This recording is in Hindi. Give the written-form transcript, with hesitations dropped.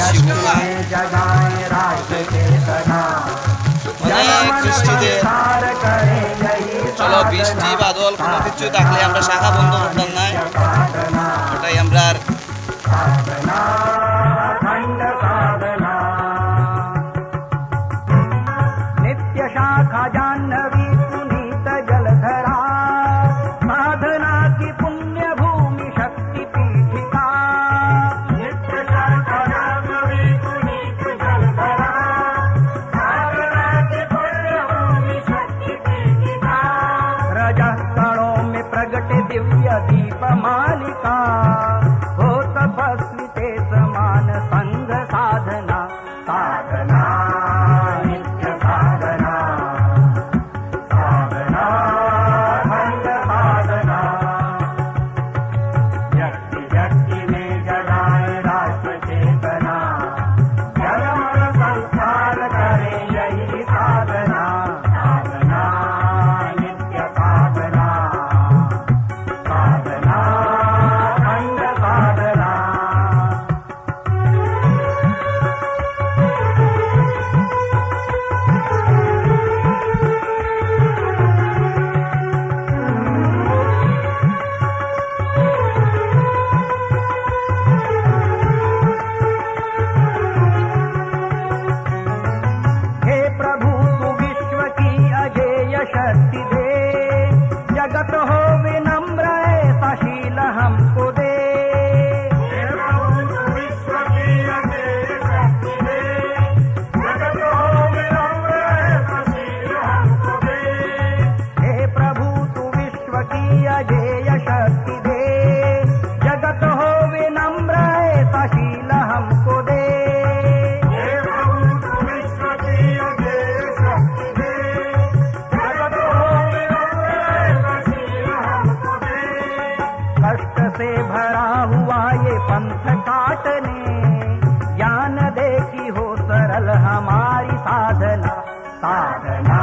শিশুরা অনেক বৃষ্টিতে চলো বৃষ্টি বাদল কোনো কিছু থাকলে আমরা শাখা বন্ধ করতাম না, ওটাই আমরা नित्य शाखा जाह्नवी पुनीत जलधरा साधना की पुण्य भूमि शक्ति पीठिका। नित्य शाखा जाह्नवी पुनीत जलधरा साधना की पुण्य भूमि शक्ति पीठिका। रजः कणों में प्रगट दिव्य दीप मालिका हो तपस्वी ते समान संघ साधना। साधना नित्य साधना साधना संघ साधना। व्यक्ति व्यक्ति में जगाए राष्ट्र चेतना, जन्म संस्कार करे यही साधना। साधना नित्य साधना साधना संघ साधना। हे प्रभु तू विश्व की अजेय शक्ति दे, जगत हो विनम्र ऐसा शील हमको दे। हे प्रभु तू विश्व की अजेय शक्ति दे, जगत हो विनम्र ऐसा शील हमको दे। हे प्रभु तू विश्व की अजेय शक्ति दे, जगत हो विनम्र ऐसा शील हमको दे। कष्ट से भरा हुआ ये पंथ काटने, ज्ञान दे की हो सरल हमारी साधना। साधना